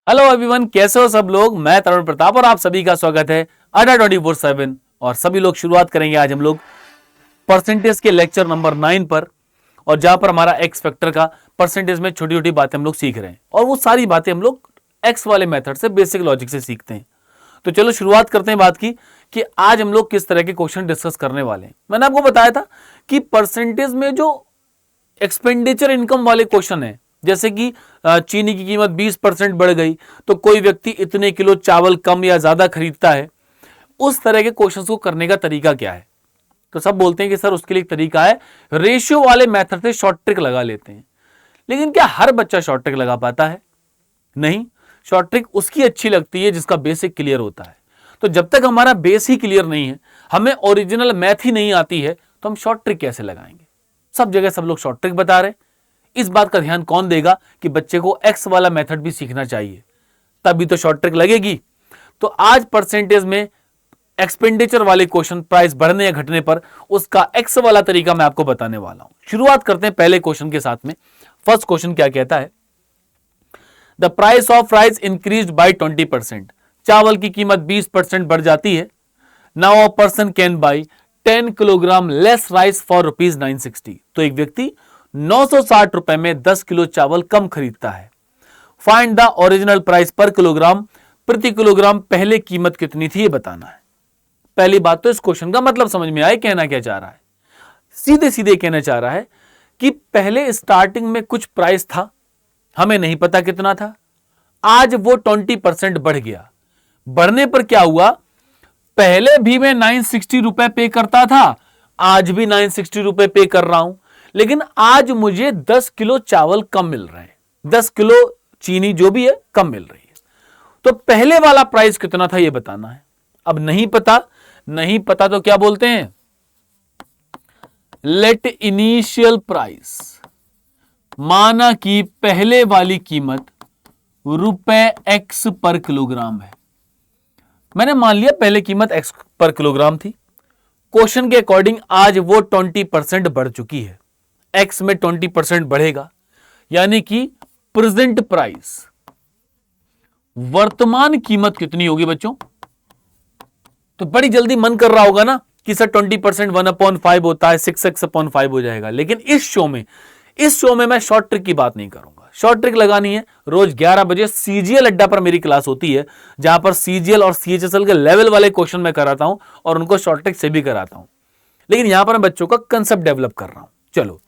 Hello everyone, कैसे हो सब लोग। मैं तरुण प्रताप और आप सभी का स्वागत है अड्डा 24/7। और सभी लोग शुरुआत करेंगे आज हम लोग परसेंटेज के लेक्चर नंबर 9 पर, और जहां पर हमारा एक्स फैक्टर का परसेंटेज में छोटी छोटी बातें हम लोग सीख रहे हैं, और वो सारी बातें हम लोग एक्स वाले मेथड से, बेसिक लॉजिक से सीखते हैं। तो चलो शुरुआत करते हैं बात की कि आज हम लोग किस तरह के क्वेश्चन डिस्कस करने वाले हैं। मैंने आपको बताया था कि परसेंटेज में जो एक्सपेंडिचर इनकम वाले क्वेश्चन है, जैसे कि चीनी की कीमत 20% बढ़ गई तो कोई व्यक्ति इतने किलो चावल कम या ज्यादा खरीदता है, उस तरह के क्वेश्चंस को करने का तरीका क्या है। तो सब बोलते हैं कि सर उसके लिए एक तरीका है, रेशियो वाले मेथड से शॉर्ट ट्रिक लगा लेते हैं। लेकिन क्या हर बच्चा शॉर्ट ट्रिक लगा पाता है? नहीं। शॉर्ट ट्रिक उसकी अच्छी लगती है जिसका बेसिक क्लियर होता है। तो जब तक हमारा बेस ही क्लियर नहीं है, हमें ओरिजिनल मैथ ही नहीं आती है, तो हम शॉर्ट ट्रिक कैसे लगाएंगे। सब जगह सब लोग शॉर्ट ट्रिक बता रहे हैं। इस बात का ध्यान कौन देगा कि बच्चे को एक्स वाला मेथड भी सीखना चाहिए, तभी तो शॉर्ट ट्रिक लगेगी। तो आज परसेंटेज में एक्सपेंडिचर वाले क्वेश्चन, प्राइस बढ़ने या घटने पर उसका एक्स वाला तरीका मैं आपको बताने वाला हूं। शुरुआत करते हैं पहले क्वेश्चन के साथ में। फर्स्ट क्वेश्चन क्या कहता है, the price of rice increase by 20%। चावल की कीमत 20% बढ़ जाती है। Now a person can buy 10 kilogram less rice for ₹960। तो एक व्यक्ति 960 रुपए में 10 किलो चावल कम खरीदता है। फाइंड द ओरिजिनल प्राइस पर किलोग्राम। प्रति किलोग्राम पहले कीमत कितनी थी, ये बताना है। पहली बात तो इस क्वेश्चन का मतलब समझ में आए, कहना क्या चाह रहा है। सीधे सीधे कहना चाह रहा है कि पहले स्टार्टिंग में कुछ प्राइस था, हमें नहीं पता कितना था, आज वो 20% बढ़ गया। बढ़ने पर क्या हुआ, पहले भी मैं 960 रुपए पे करता था, आज भी 960 रुपए पे कर रहा हूं, लेकिन आज मुझे 10 किलो चावल कम मिल रहे हैं, 10 किलो चीनी जो भी है कम मिल रही है। तो पहले वाला प्राइस कितना था ये बताना है। अब नहीं पता, नहीं पता तो क्या बोलते हैं, लेट इनिशियल प्राइस, माना कि पहले वाली कीमत ₹x पर किलोग्राम है। मैंने मान लिया पहले कीमत x पर किलोग्राम थी। क्वेश्चन के अकॉर्डिंग आज वो 20% बढ़ चुकी है, x में 20% बढ़ेगा, यानी कि प्रेजेंट प्राइस, वर्तमान कीमत कितनी होगी बच्चों। तो बड़ी जल्दी मन कर रहा होगा ना कि सर 20% 1/5 होता है, 6x/5 हो जाएगा। लेकिन इस शो में मैं शॉर्ट ट्रिक की बात नहीं करूंगा। शॉर्ट ट्रिक लगानी है, रोज 11 बजे सीजीएल अड्डा पर मेरी क्लास होती है, जहां पर सीजीएल और सीएचएसएल के लेवल वाले क्वेश्चन मैं कराता हूं और उनको शॉर्ट ट्रिक से भी कराता हूं। लेकिन यहां पर मैं बच्चों का कंसेप्ट डेवलप कर रहा हूं। चलो,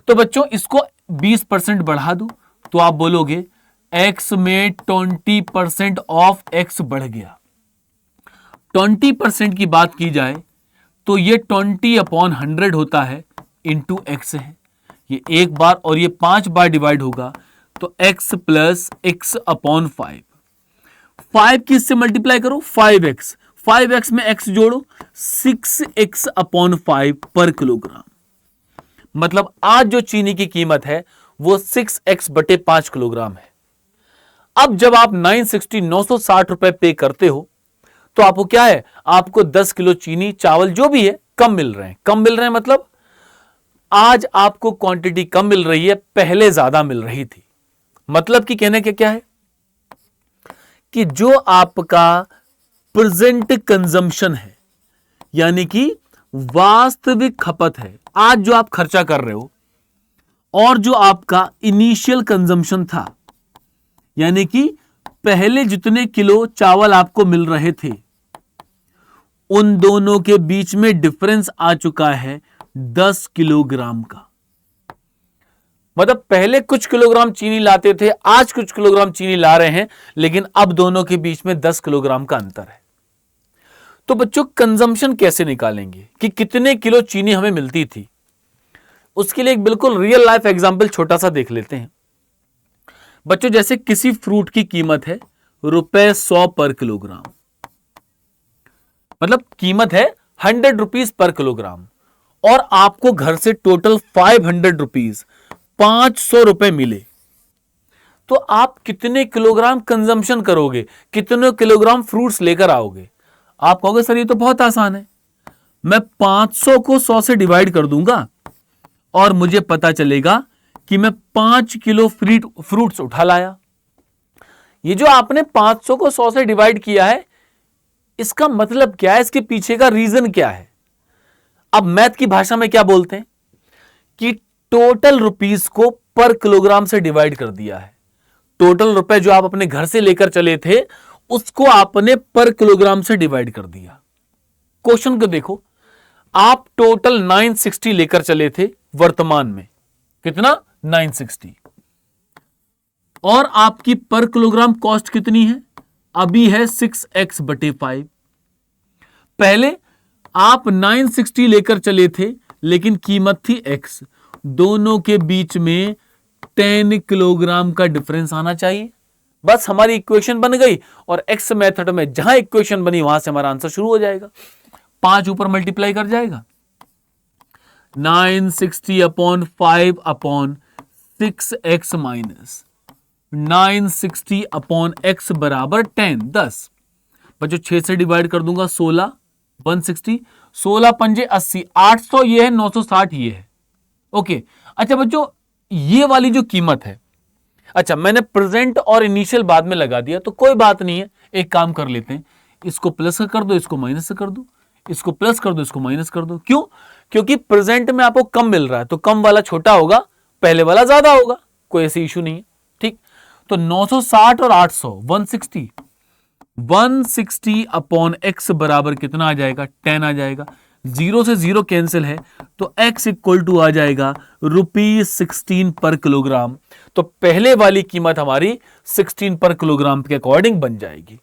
तो बच्चों इसको 20% बढ़ा दूं तो आप बोलोगे x में 20% ऑफ x बढ़ गया। 20% की बात की जाए तो ये 20/100 होता है, इंटू एक्स है। ये एक बार और ये 5 बार डिवाइड होगा तो x प्लस x/5। 5 की इससे मल्टीप्लाई करो, 5x, 5x में x जोड़ो, 6x/5 पर किलोग्राम। मतलब आज जो चीनी की कीमत है वो 6x/5 किलोग्राम है। अब जब आप 960 रुपए पे करते हो तो आपको क्या है, आपको 10 किलो चीनी चावल जो भी है कम मिल रहे हैं। कम मिल रहे हैं मतलब आज आपको क्वांटिटी कम मिल रही है, पहले ज्यादा मिल रही थी। मतलब कि कहने के क्या है कि जो आपका प्रेजेंट कंजम्पशन है, यानी कि वास्तविक खपत है, आज जो आप खर्चा कर रहे हो, और जो आपका इनिशियल कंजम्पशन था, यानी कि पहले जितने किलो चावल आपको मिल रहे थे, उन दोनों के बीच में डिफरेंस आ चुका है 10 किलोग्राम का। मतलब पहले कुछ किलोग्राम चीनी लाते थे, आज कुछ किलोग्राम चीनी ला रहे हैं, लेकिन अब दोनों के बीच में 10 किलोग्राम का अंतर है। तो बच्चों कंजम्पशन कैसे निकालेंगे कि कितने किलो चीनी हमें मिलती थी, उसके लिए एक बिल्कुल रियल लाइफ एग्जांपल छोटा सा देख लेते हैं। बच्चों जैसे किसी फ्रूट की कीमत है ₹100 पर किलोग्राम, मतलब कीमत है 100 रुपीज पर किलोग्राम, और आपको घर से टोटल 500 रुपीज, 500 रुपए मिले, तो आप कितने किलोग्राम कंजम्पशन करोगे, कितने किलोग्राम फ्रूट्स लेकर आओगे। आप कहोगे सर ये तो बहुत आसान है, मैं 500 को 100 से डिवाइड कर दूंगा और मुझे पता चलेगा कि मैं 5 किलो फ्रूट्स उठा लाया। ये जो आपने 500 को 100 से डिवाइड किया है, इसका मतलब क्या है, इसके पीछे का रीजन क्या है? अब मैथ की भाषा में क्या बोलते हैं कि टोटल रुपीस को पर किलोग्राम से डिवाइड कर दिया है। टोटल रुपए जो आप अपने घर से लेकर चले थे, उसको आपने पर किलोग्राम से डिवाइड कर दिया। क्वेश्चन को देखो, आप टोटल 960 लेकर चले थे वर्तमान में, कितना 960, और आपकी पर किलोग्राम कॉस्ट कितनी है? अभी है 6x/5। पहले आप 960 लेकर चले थे लेकिन कीमत थी x, दोनों के बीच में 10 किलोग्राम का डिफरेंस आना चाहिए। बस हमारी इक्वेशन बन गई, और एक्स मेथड में जहां इक्वेशन बनी वहां से हमारा आंसर शुरू हो जाएगा। 5 ऊपर मल्टीप्लाई कर जाएगा, 960/5/6x माइनस 960/x बराबर 10 बच्चों 6 से डिवाइड कर दूंगा 16, 160, 16 पंजे 80, 800 ये है, 960 ये है। ओके, अच्छा बच्चों ये वाली जो कीमत है, अच्छा मैंने प्रेजेंट और इनिशियल बाद में लगा दिया, तो कोई बात नहीं है, एक काम कर लेते हैं, इसको प्लस कर दो, इसको माइनस कर दो, इसको प्लस कर दो, इसको माइनस कर दो। क्यों? क्योंकि प्रेजेंट में आपको कम मिल रहा है, तो कम वाला छोटा होगा, पहले वाला ज्यादा होगा, कोई ऐसी इशू नहीं है। ठीक, तो 960 और 800 160, 160/x बराबर कितना आ जाएगा? 10 आ जाएगा। 0 से 0 कैंसिल है, तो x इक्वल टू आ जाएगा ₹16 पर किलोग्राम। तो पहले वाली कीमत हमारी 16 पर किलोग्राम के अकॉर्डिंग बन जाएगी।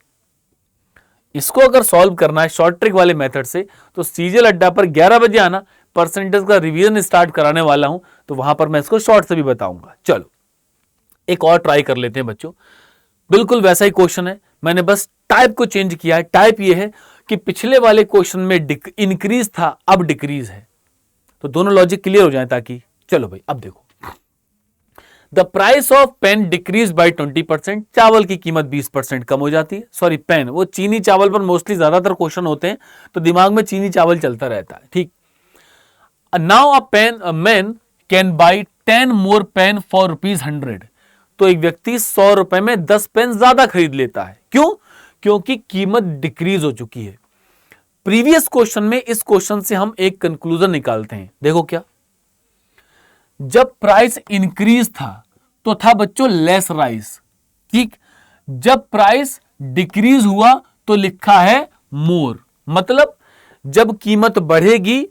इसको अगर सॉल्व करना है शॉर्ट ट्रिक वाले मेथड से, तो सीजल अड्डा पर 11 बजे आना, परसेंटेज का रिवीजन स्टार्ट कराने वाला हूं, तो वहां पर मैं इसको शॉर्ट से भी बताऊंगा। चलो एक और ट्राई कर लेते हैं बच्चों, बिल्कुल वैसा ही क्वेश्चन है, मैंने बस टाइप को चेंज किया है। टाइप ये है कि पिछले वाले क्वेश्चन में इंक्रीज था, अब डिक्रीज है, तो दोनों लॉजिक क्लियर हो जाए ताकि। चलो भाई अब देखो, the price of pen decreases by 20%, चावल की कीमत 20% कम हो जाती है। सॉरी पेन, वो चीनी चावल पर मोस्टली ज्यादातर क्वेश्चन होते हैं, तो दिमाग में चीनी चावल चलता रहता है। ठीक, now a man can buy 10 more pen for ₹100, तो एक व्यक्ति 100 रुपए में 10 पेन ज्यादा खरीद लेता है। क्यों? क्योंकि कीमत डिक्रीज हो चुकी है। प्रीवियस क्वेश्चन में इस क्वेश्चन से हम एक कंक्लूजन निकालते हैं, देखो क्या, जब प्राइस इंक्रीज था तो था बच्चों लेस राइस। ठीक, जब प्राइस डिक्रीज हुआ तो लिखा है मोर, मतलब जब कीमत बढ़ेगी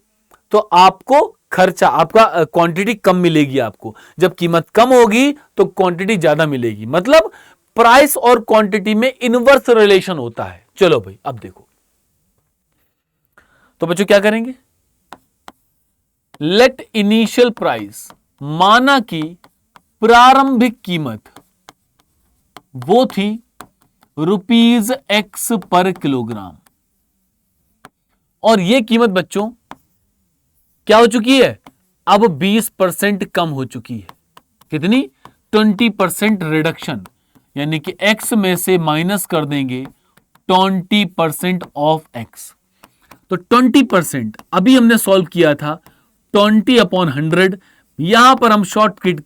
तो आपको खर्चा, आपका क्वांटिटी कम मिलेगी आपको, जब कीमत कम होगी तो क्वांटिटी ज्यादा मिलेगी, मतलब प्राइस और क्वांटिटी में इनवर्स रिलेशन होता है। चलो भाई अब देखो, तो बच्चों क्या करेंगे, लेट इनिशियल प्राइस, माना कि प्रारंभिक कीमत वो थी ₹x पर किलोग्राम, और यह कीमत बच्चों क्या हो चुकी है, अब 20% कम हो चुकी है। कितनी? 20% रिडक्शन, यानी कि x में से माइनस कर देंगे 20% ऑफ x, तो 20% अभी हमने सॉल्व किया था 20/100। यहां पर हम शॉर्ट ट्रिक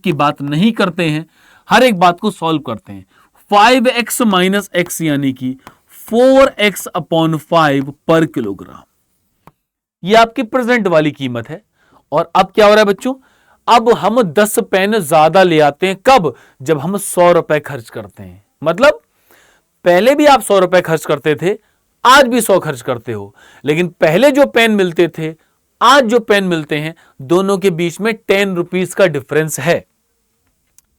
की बात नहीं करते हैं, हर एक बात को सॉल्व करते हैं। 5x माइनस x यानी कि 4x/5 पर किलोग्राम, ये आपकी प्रेजेंट वाली कीमत है। और अब क्या हो रहा है बच्चों, अब हम 10 पेन ज्यादा ले आते हैं। कब? जब हम 100 रुपए खर्च करते हैं। मतलब पहले भी आप 100 रुपए खर्च करते थे, आज भी 100 खर्च करते हो, लेकिन पहले जो पेन मिलते थे, आज जो पेन मिलते हैं, दोनों के बीच में 10 रुपीस का डिफरेंस है।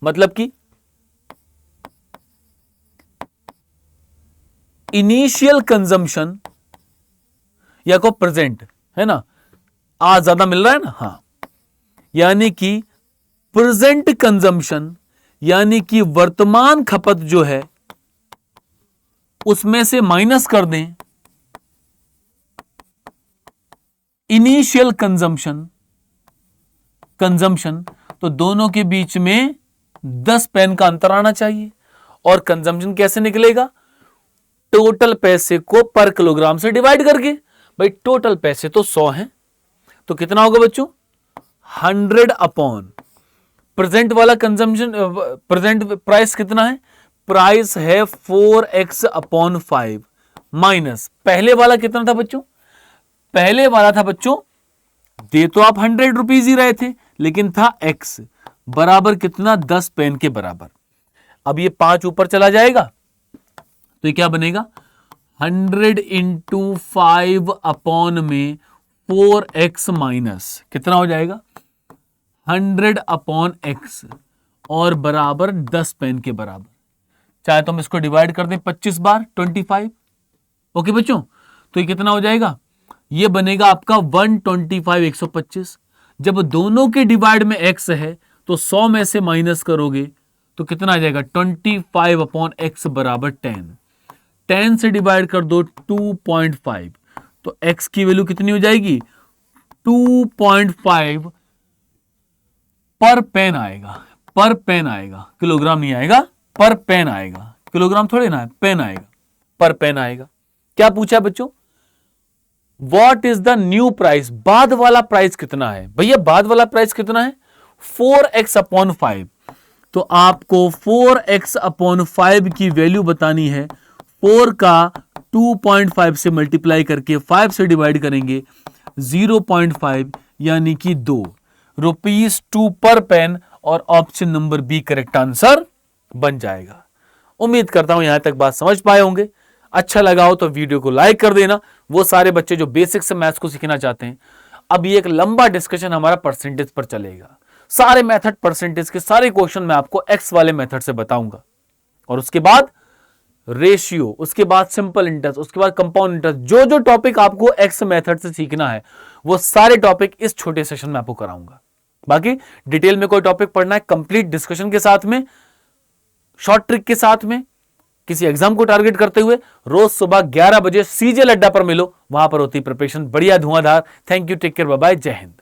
मतलब कि इनिशियल कंजम्पशन या को प्रेजेंट है ना, आज ज्यादा मिल रहा है ना, हाँ, यानी कि प्रेजेंट कंजम्पशन यानी कि वर्तमान खपत जो है उसमें से माइनस कर दें इनिशियल कंजम्पशन, तो दोनों के बीच में 10 पेन का अंतर आना चाहिए। और कंजम्पशन कैसे निकलेगा? टोटल पैसे को पर किलोग्राम से डिवाइड करके। भाई टोटल पैसे तो 100 हैं, तो कितना होगा बच्चों? 100 अपॉन प्रेजेंट वाला कंजम्पशन, प्रेजेंट प्राइस कितना है? प्राइस है 4x/5 माइनस पहले वाला कितना था बच्चों? पहले वाला था बच्चों, दे तो आप 100 रुपीज ही रहे थे, लेकिन था x बराबर कितना? 10 पेन के बराबर। अब ये 5 ऊपर चला जाएगा तो ये क्या बनेगा? 100 इंटू 5 अपॉन में 4x माइनस कितना हो जाएगा? 100 अपॉन x और बराबर 10 पेन के बराबर। चाहे तो हम इसको डिवाइड कर दें 25 बार 25। ओके बच्चों, तो ये कितना हो जाएगा? ये बनेगा आपका 125 125। जब दोनों के डिवाइड में x है तो 100 में से माइनस करोगे तो कितना आ जाएगा? 25 अपॉन x बराबर 10। 10 से डिवाइड कर दो 2.5, तो x की वैल्यू कितनी हो जाएगी? 2.5 पर पेन आएगा। पर पेन आएगा, किलोग्राम नहीं आएगा, पर पेन आएगा। किलोग्राम थोड़े ना है, पेन आएगा, पर पेन आएगा। क्या पूछा बच्चों? What is the new price? बाद वाला प्राइस कितना है भैया? बाद वाला प्राइस कितना है? 4x/5। तो आपको 4x/5 की वैल्यू बतानी है। 4 का 2.5 से मल्टीप्लाई करके 5 से डिवाइड करेंगे 0.5 यानी कि 2 रुपीज 2 पर पेन, और option number B correct answer बन जाएगा। उम्मीद करता हूं यहां तक बात समझ पाए होंगे। अच्छा लगा हो तो वीडियो को लाइक कर देना, वो सारे बच्चे जो बेसिक से मैथ्स को सीखना चाहते हैं। अब ये एक लंबा डिस्कशन हमारा परसेंटेज पर चलेगा। सारे मेथड परसेंटेज के सारे क्वेश्चन मैं आपको एक्स वाले मेथड से बताऊंगा, और उसके बाद रेशियो, उसके बाद सिंपल इंटरेस्ट, उसके बाद कंपाउंड इंटरेस्ट। जो जो टॉपिक आपको एक्स मेथड से सीखना है वो सारे टॉपिक इस छोटे सेशन में आपको कराऊंगा। बाकी डिटेल में कोई टॉपिक पढ़ना है कंप्लीट डिस्कशन के साथ में, शॉर्ट ट्रिक के साथ में, किसी एग्जाम को टारगेट करते हुए, रोज सुबह 11 बजे सीजे अड्डा पर मिलो। वहां पर होती प्रिपरेशन बढ़िया धुआंधार। Thank you, take care, bye bye, जय हिंद।